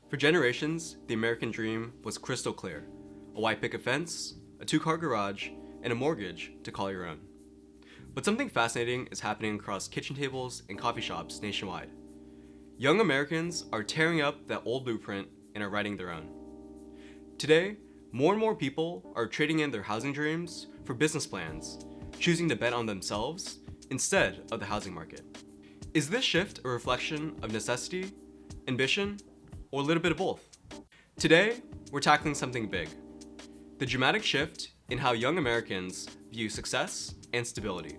For generations, the American dream was crystal clear: a white picket fence, a two-car garage, and a mortgage to call your own. But something fascinating is happening across kitchen tables and coffee shops nationwide. Young Americans are tearing up that old blueprint and are writing their own. Today, more and more people are trading in their housing dreams for business plans, choosing to bet on themselves instead of the housing market. Is this shift a reflection of necessity, ambition, or a little bit of both? Today, we're tackling something big: the dramatic shift in how young Americans view success and stability.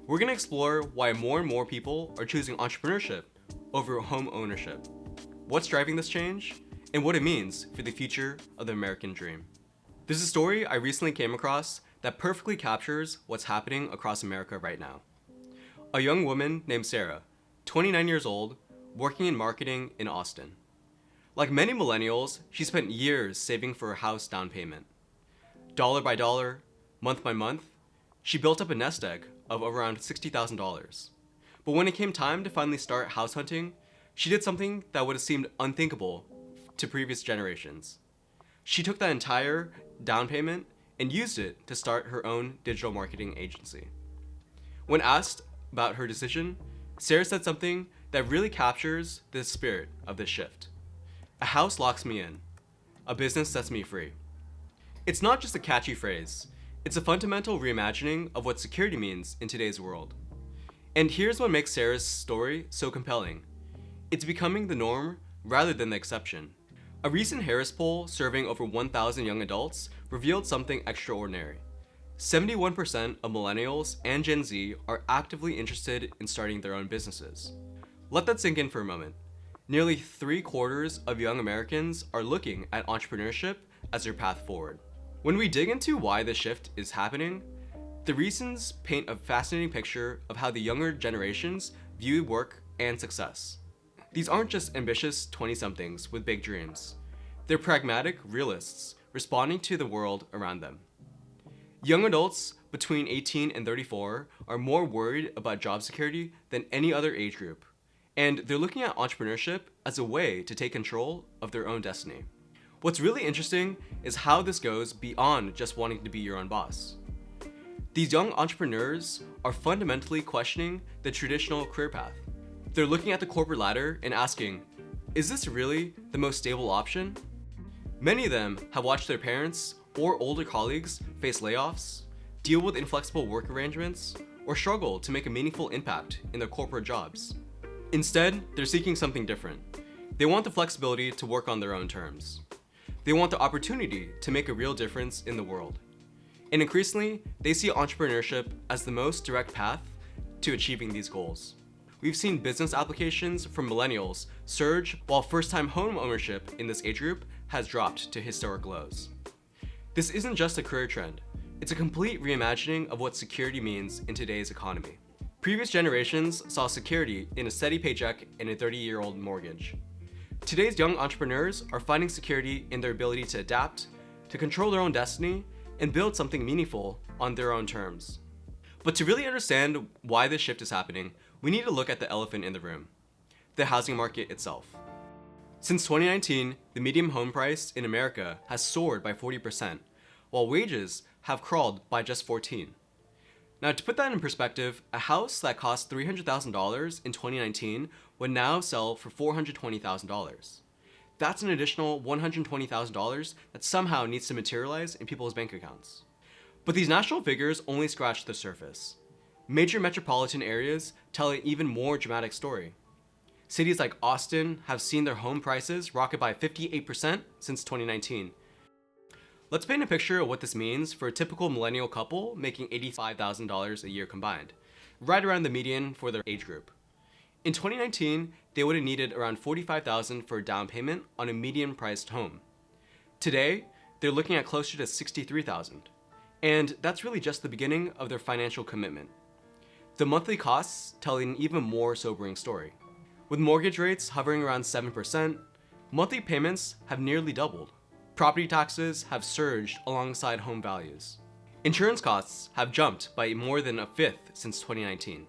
We're going to explore why more and more people are choosing entrepreneurship over home ownership, what's driving this change, and what it means for the future of the American dream. There's a story I recently came across that perfectly captures what's happening across America right now. A young woman named Sarah, 29 years old, working in marketing in Austin. Like many millennials, she spent years saving for a house down payment. Dollar by dollar, month by month, she built up a nest egg of around $60,000. But when it came time to finally start house hunting, she did something that would have seemed unthinkable to previous generations. She took that entire down payment and used it to start her own digital marketing agency. When asked about her decision, Sarah said something that really captures the spirit of this shift. A house locks me in. A business sets me free. It's not just a catchy phrase. It's a fundamental reimagining of what security means in today's world. And here's what makes Sarah's story so compelling. It's becoming the norm rather than the exception. A recent Harris poll surveying over 1,000 young adults revealed something extraordinary. 71% of millennials and Gen Z are actively interested in starting their own businesses. Let that sink in for a moment. Nearly 3/4 of young Americans are looking at entrepreneurship as their path forward. When we dig into why this shift is happening, the reasons paint a fascinating picture of how the younger generations view work and success. These aren't just ambitious 20-somethings with big dreams. They're pragmatic realists responding to the world around them. Young adults between 18 and 34 are more worried about job security than any other age group, and they're looking at entrepreneurship as a way to take control of their own destiny. What's really interesting is how this goes beyond just wanting to be your own boss. These young entrepreneurs are fundamentally questioning the traditional career path. They're looking at the corporate ladder and asking, is this really the most stable option? Many of them have watched their parents or older colleagues face layoffs, deal with inflexible work arrangements, or struggle to make a meaningful impact in their corporate jobs. Instead, they're seeking something different. They want the flexibility to work on their own terms. They want the opportunity to make a real difference in the world. And increasingly, they see entrepreneurship as the most direct path to achieving these goals. We've seen business applications from millennials surge, while first-time home ownership in this age group has dropped to historic lows. This isn't just a career trend. It's a complete reimagining of what security means in today's economy. Previous generations saw security in a steady paycheck and a 30-year-old mortgage. Today's young entrepreneurs are finding security in their ability to adapt, to control their own destiny, and build something meaningful on their own terms. But to really understand why this shift is happening, we need to look at the elephant in the room: the housing market itself. Since 2019, the median home price in America has soared by 40%, while wages have crawled by just 14%. Now, to put that in perspective, a house that cost $300,000 in 2019 would now sell for $420,000. That's an additional $120,000 that somehow needs to materialize in people's bank accounts. But these national figures only scratch the surface. Major metropolitan areas tell an even more dramatic story. Cities like Austin have seen their home prices rocket by 58% since 2019. Let's paint a picture of what this means for a typical millennial couple making $85,000 a year combined, right around the median for their age group. In 2019, they would have needed around $45,000 for a down payment on a median-priced home. Today, they're looking at closer to $63,000, and that's really just the beginning of their financial commitment. The monthly costs tell an even more sobering story. With mortgage rates hovering around 7%, monthly payments have nearly doubled. Property taxes have surged alongside home values. Insurance costs have jumped by more than a fifth since 2019.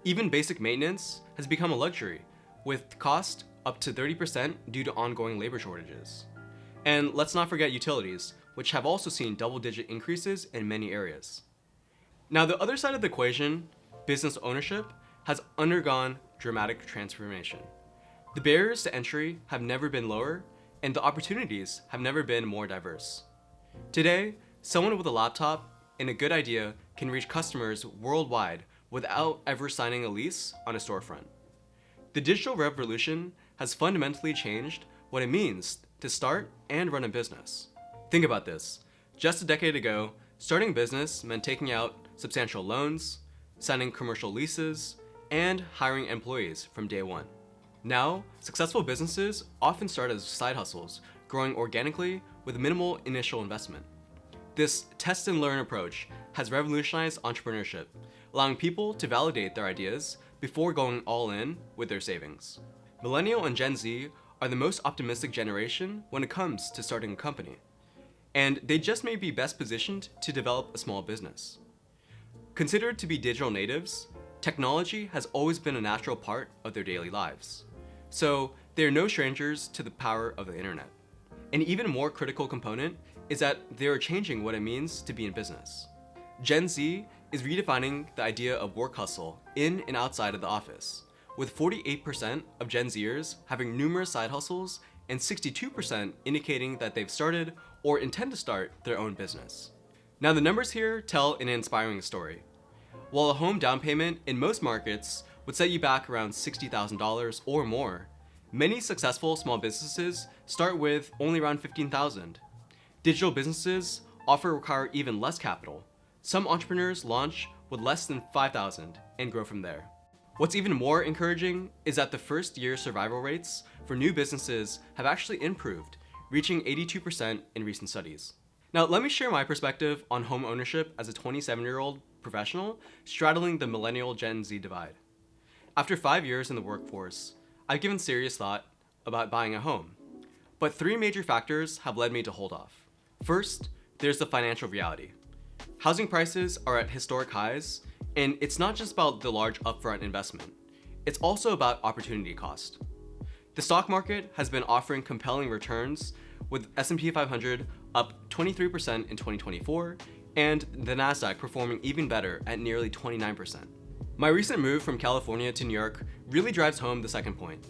Even basic maintenance has become a luxury, with cost up to 30% due to ongoing labor shortages. And let's not forget utilities, which have also seen double-digit increases in many areas. Now, the other side of the equation, business ownership, has undergone dramatic transformation. The barriers to entry have never been lower, and the opportunities have never been more diverse. Today, someone with a laptop and a good idea can reach customers worldwide without ever signing a lease on a storefront. The digital revolution has fundamentally changed what it means to start and run a business. Think about this. Just a decade ago, starting a business meant taking out substantial loans, signing commercial leases, and hiring employees from day one. Now, successful businesses often start as side hustles, growing organically with minimal initial investment. This test and learn approach has revolutionized entrepreneurship, allowing people to validate their ideas before going all in with their savings. Millennial and Gen Z are the most optimistic generation when it comes to starting a company, and they just may be best positioned to develop a small business. Considered to be digital natives, technology has always been a natural part of their daily lives. So they are no strangers to the power of the internet. An even more critical component is that they are changing what it means to be in business. Gen Z is redefining the idea of work hustle in and outside of the office, with 48% of Gen Zers having numerous side hustles and 62% indicating that they've started or intend to start their own business. Now, the numbers here tell an inspiring story. While a home down payment in most markets would set you back around $60,000 or more, many successful small businesses start with only around $15,000. Digital businesses often require even less capital. Some entrepreneurs launch with less than $5,000 and grow from there. What's even more encouraging is that the first-year survival rates for new businesses have actually improved, reaching 82% in recent studies. Now, let me share my perspective on home ownership as a 27-year-old professional straddling the millennial Gen Z divide. After 5 years in the workforce, I've given serious thought about buying a home, but 3 major factors have led me to hold off. First, there's the financial reality. Housing prices are at historic highs, and it's not just about the large upfront investment. It's also about opportunity cost. The stock market has been offering compelling returns, with S&P 500 up 23% in 2024, and the Nasdaq performing even better at nearly 29%. My recent move from California to New York really drives home the second point.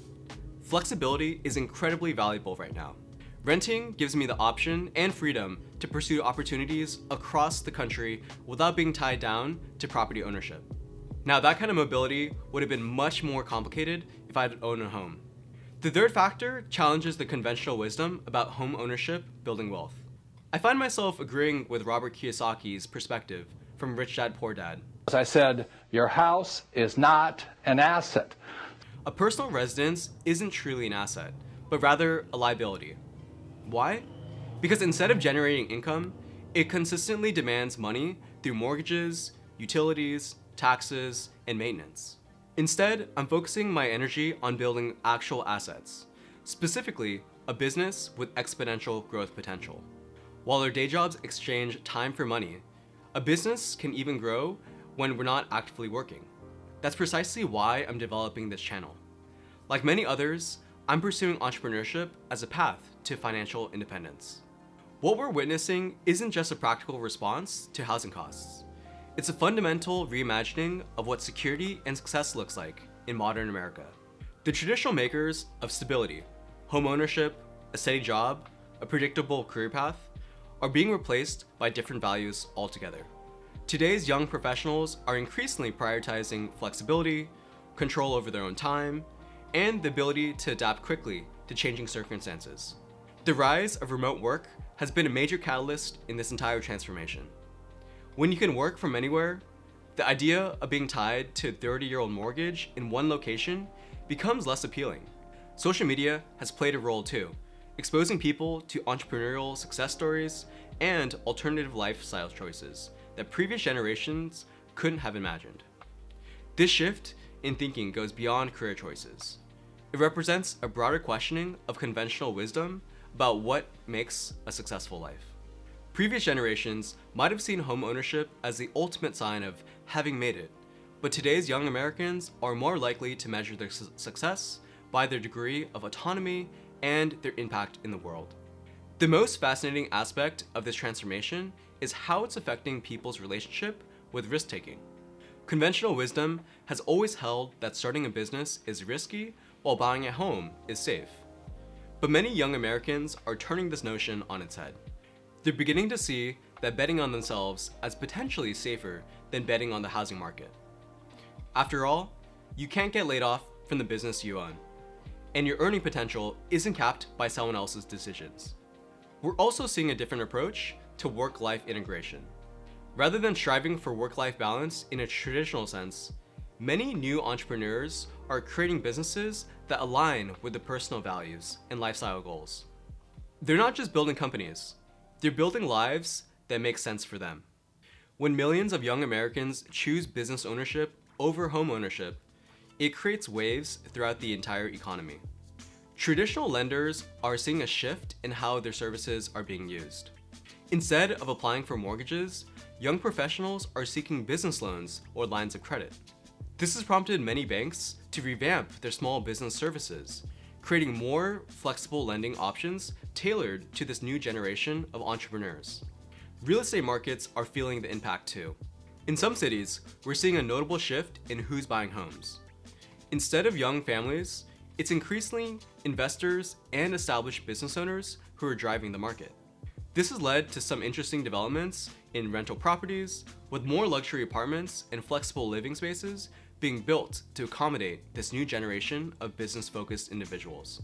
Flexibility is incredibly valuable right now. Renting gives me the option and freedom to pursue opportunities across the country without being tied down to property ownership. Now, that kind of mobility would have been much more complicated if I had owned a home. The third factor challenges the conventional wisdom about home ownership building wealth. I find myself agreeing with Robert Kiyosaki's perspective from Rich Dad Poor Dad. As I said, your house is not an asset. A personal residence isn't truly an asset, but rather a liability. Why? Because instead of generating income, it consistently demands money through mortgages, utilities, taxes, and maintenance. Instead, I'm focusing my energy on building actual assets, specifically a business with exponential growth potential. While our day jobs exchange time for money, a business can even grow when we're not actively working. That's precisely why I'm developing this channel. Like many others, I'm pursuing entrepreneurship as a path to financial independence. What we're witnessing isn't just a practical response to housing costs. It's a fundamental reimagining of what security and success looks like in modern America. The traditional makers of stability, home ownership, a steady job, a predictable career path, are being replaced by different values altogether. Today's young professionals are increasingly prioritizing flexibility, control over their own time, and the ability to adapt quickly to changing circumstances. The rise of remote work has been a major catalyst in this entire transformation. When you can work from anywhere, the idea of being tied to a 30-year-old mortgage in one location becomes less appealing. Social media has played a role too, exposing people to entrepreneurial success stories and alternative lifestyle choices that previous generations couldn't have imagined. This shift in thinking goes beyond career choices. It represents a broader questioning of conventional wisdom about what makes a successful life. Previous generations might have seen home ownership as the ultimate sign of having made it, but today's young Americans are more likely to measure their success by their degree of autonomy and their impact in the world. The most fascinating aspect of this transformation is how it's affecting people's relationship with risk-taking. Conventional wisdom has always held that starting a business is risky while buying a home is safe. But many young Americans are turning this notion on its head. They're beginning to see that betting on themselves as potentially safer than betting on the housing market. After all, you can't get laid off from the business you own, and your earning potential isn't capped by someone else's decisions. We're also seeing a different approach to work-life integration. Rather than striving for work-life balance in a traditional sense, many new entrepreneurs are creating businesses that align with their personal values and lifestyle goals. They're not just building companies, they're building lives that make sense for them. When millions of young Americans choose business ownership over home ownership, it creates waves throughout the entire economy. Traditional lenders are seeing a shift in how their services are being used. Instead of applying for mortgages, young professionals are seeking business loans or lines of credit. This has prompted many banks to revamp their small business services, creating more flexible lending options tailored to this new generation of entrepreneurs. Real estate markets are feeling the impact too. In some cities, we're seeing a notable shift in who's buying homes. Instead of young families, it's increasingly investors and established business owners who are driving the market. This has led to some interesting developments in rental properties, with more luxury apartments and flexible living spaces being built to accommodate this new generation of business-focused individuals.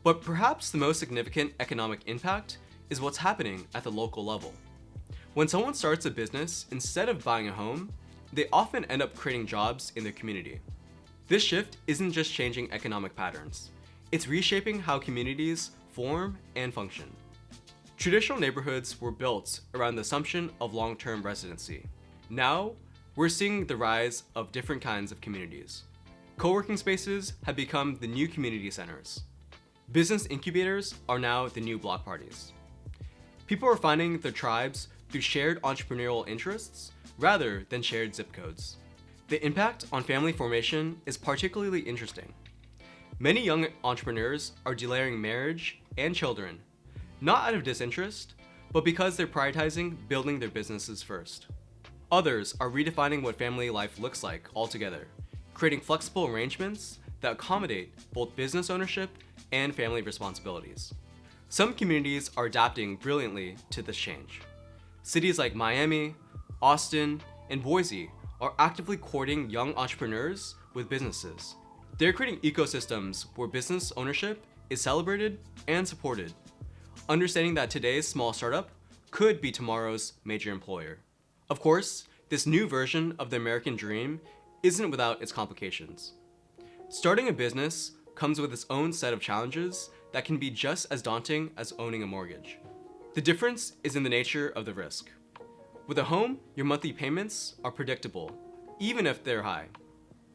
But perhaps the most significant economic impact is what's happening at the local level. When someone starts a business, instead of buying a home, they often end up creating jobs in their community. This shift isn't just changing economic patterns, it's reshaping how communities form and function. Traditional neighborhoods were built around the assumption of long-term residency. Now, we're seeing the rise of different kinds of communities. Co-working spaces have become the new community centers. Business incubators are now the new block parties. People are finding their tribes through shared entrepreneurial interests rather than shared zip codes. The impact on family formation is particularly interesting. Many young entrepreneurs are delaying marriage and children, not out of disinterest, but because they're prioritizing building their businesses first. Others are redefining what family life looks like altogether, creating flexible arrangements that accommodate both business ownership and family responsibilities. Some communities are adapting brilliantly to this change. Cities like Miami, Austin, and Boise are actively courting young entrepreneurs with businesses. They're creating ecosystems where business ownership is celebrated and supported, understanding that today's small startup could be tomorrow's major employer. Of course, this new version of the American dream isn't without its complications. Starting a business comes with its own set of challenges that can be just as daunting as owning a mortgage. The difference is in the nature of the risk. With a home, your monthly payments are predictable, even if they're high.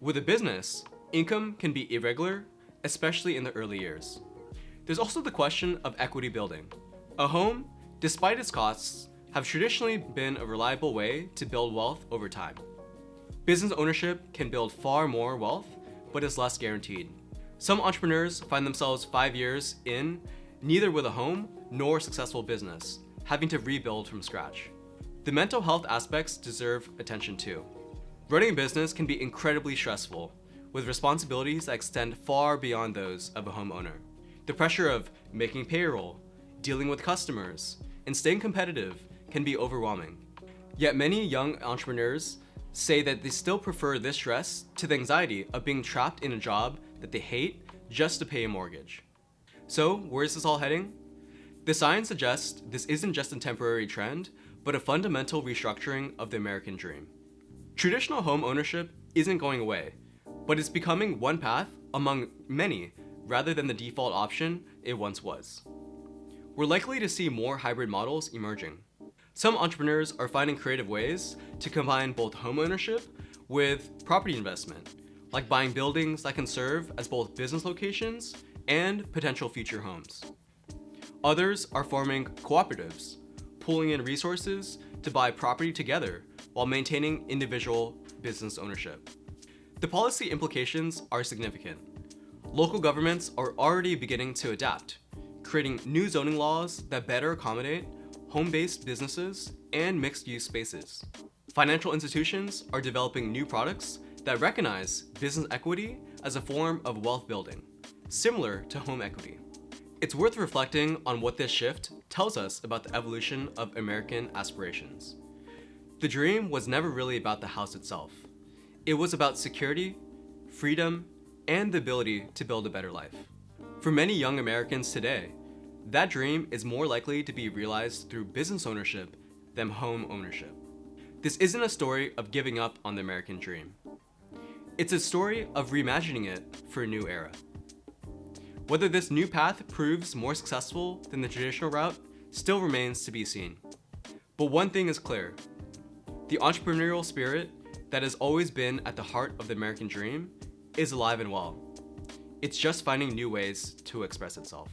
With a business, income can be irregular, especially in the early years. There's also the question of equity building. A home, despite its costs, have traditionally been a reliable way to build wealth over time. Business ownership can build far more wealth, but is less guaranteed. Some entrepreneurs find themselves 5 years in, neither with a home nor a successful business, having to rebuild from scratch. The mental health aspects deserve attention too. Running a business can be incredibly stressful, with responsibilities that extend far beyond those of a homeowner. The pressure of making payroll, dealing with customers, and staying competitive can be overwhelming. Yet many young entrepreneurs say that they still prefer this stress to the anxiety of being trapped in a job that they hate just to pay a mortgage. So, where is this all heading? The science suggests this isn't just a temporary trend, but a fundamental restructuring of the American dream. Traditional home ownership isn't going away, but it's becoming one path among many rather than the default option it once was. We're likely to see more hybrid models emerging. Some entrepreneurs are finding creative ways to combine both home ownership with property investment, like buying buildings that can serve as both business locations and potential future homes. Others are forming cooperatives, pooling in resources to buy property together while maintaining individual business ownership. The policy implications are significant. Local governments are already beginning to adapt, creating new zoning laws that better accommodate home-based businesses and mixed-use spaces. Financial institutions are developing new products that recognize business equity as a form of wealth building, similar to home equity. It's worth reflecting on what this shift tells us about the evolution of American aspirations. The dream was never really about the house itself. It was about security, freedom, and the ability to build a better life. For many young Americans today, that dream is more likely to be realized through business ownership than home ownership. This isn't a story of giving up on the American dream. It's a story of reimagining it for a new era. Whether this new path proves more successful than the traditional route still remains to be seen. But one thing is clear: the entrepreneurial spirit that has always been at the heart of the American dream is alive and well. It's just finding new ways to express itself.